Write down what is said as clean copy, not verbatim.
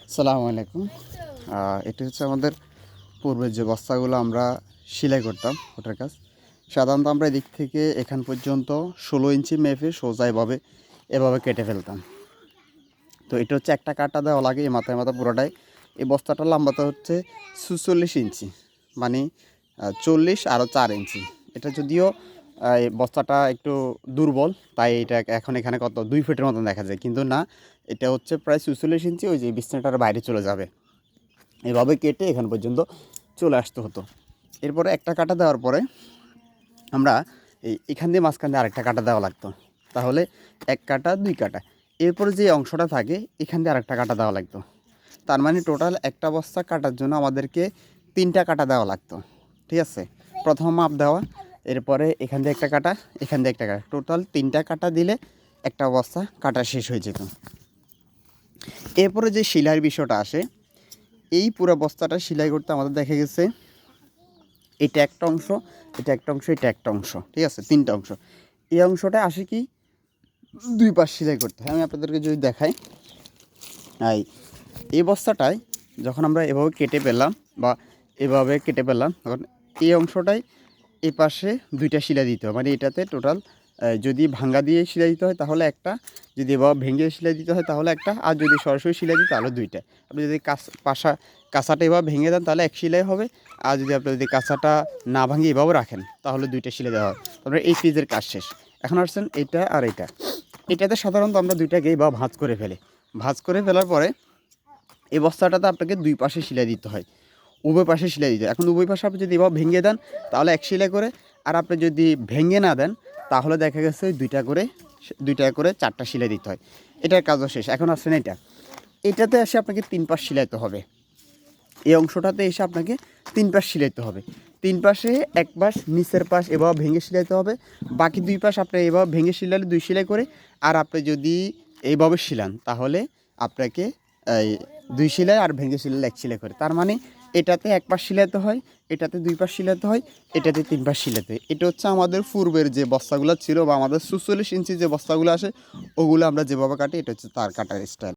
আসসালামু আলাইকুম। এটা হচ্ছে আমাদের পূর্বের যে বস্তাগুলো আমরা সেলাই করতাম ওটার কাজ। সাধারণত আমরা এদিক থেকে এখান পর্যন্ত ১৬ ইঞ্চি মেপে সোজা এভাবে কেটে ফেলতাম। তো এটা হচ্ছে একটা কাটা দেওয়া লাগে এই মাথায় পুরোটাই। এই বস্তাটার লম্বাটা হচ্ছে ৪৬ ইঞ্চি, মানে ৪০ আরও ৪ ইঞ্চি। এটা যদিও এই বস্তাটা একটু দুর্বল, তাই এটা এখন এখানে কত ২ ফিটের মতন দেখা যায়, কিন্তু না, এটা হচ্ছে প্রায় ৪৬ ইঞ্চি। ওই যে বিছনাটার বাইরে চলে যাবে, এভাবে কেটে এখান পর্যন্ত চলে আসতে হতো। এরপরে একটা কাটা দেওয়ার পরে আমরা এখান দিয়ে মাঝখান দিয়ে আরেকটা কাটা দেওয়া লাগতো, তাহলে ১ কাটা ২ কাটা। এরপরে যে অংশটা থাকে এখান দিয়ে আরেকটা কাটা দেওয়া লাগতো। তার মানে টোটাল একটা বস্তা কাটার জন্য আমাদেরকে ৩টা কাটা দেওয়া লাগতো। ঠিক আছে, প্রথম মাপ দেওয়া, এরপরে এখান দিয়ে একটা কাটা, এখান দিয়ে একটা কাটা, টোটাল ৩টা কাটা দিলে একটা বস্তা কাটা শেষ হয়ে যেত। এরপরে যে সেলাইয়ের বিষয়টা আসে, এই পুরো বস্তাটা সেলাই করতে আমাদের দেখা গেছে এটা একটা অংশ, এটা একটা অংশ, এটা একটা অংশ, ঠিক আছে, ৩টা অংশ। এই অংশটা আসে কি ২ পাশ সেলাই করতে হয়। আমি আপনাদেরকে যদি দেখাই, এই বস্তাটায় যখন আমরা এভাবে কেটে পেলাম বা এভাবে কেটে পেলাম, তখন এই অংশটাই এই পাশে ২টা সেলাই দিতে হয়। মানে এটাতে টোটাল যদি ভাঙ্গা দিয়ে সেলাই দিতে হয় তাহলে একটা, যদি এভাবে ভেঙে সেলাই দিতে হয় তাহলে একটা, আর যদি সরাসরি সেলাই দিই তাহলে ২টা। আপনি যদি কাঁচাটা এভাবে ভেঙে দেন তাহলে এক সেলাই হবে, আর যদি কাঁচাটা না ভাঙিয়ে এভাবে রাখেন তাহলে ২টা সেলাই দেওয়া হয়। তারপরে এই পিসের কাজ শেষ। এখন আসছেন এটা আর এটা। এটাতে সাধারণত আমরা ২টাকেই বা ভাঁজ করে ফেলি। ভাঁজ করে ফেলার পরে এই বস্তাটাতে আপনাকে ২ পাশে সেলাই দিতে হয়, উভয় পাশে সেলাই দিতে হয়। এখন উভয় পাশে আপনি যদি এভাবে ভেঙে দেন তাহলে এক সেলাই করে, আর আপনি যদি ভেঙে না দেন তাহলে দেখা গেছে ২টা করে ৪টা সেলাই দিতে হয়। এটার কাজও শেষ। এখন আসছেন এটাতে এসে আপনাকে ৩ পাশ সেলাইতে হবে। এই অংশটাতে এসে আপনাকে ৩ পাশ সেলাইতে হবে। ৩ পাশে ১ পাশ নিচের পাশ এভাবে ভেঙে সেলাইতে হবে, বাকি ২ পাশ আপনি এভাবে ভেঙে সেলালে ২ সেলাই করে, আর আপনি যদি এইভাবে সেলান তাহলে আপনাকে এই ২ সেলাই, আর ভেঙে সেলালে ১ সেলাই করে। তার মানে এটাতে ১ পাশ সেলাইতে হয়, এটাতে ২ পাশ সেলাইতে হয়, এটাতে ৩ পাশ সেলাইতে হয়। এটা হচ্ছে আমাদের পূর্বের যে বস্তাগুলো ছিল বা আমাদের ৪৬ ইঞ্চি যে বস্তাগুলো আসে ওগুলো আমরা যেভাবে কাটি, এটা হচ্ছে তার কাটার স্টাইল।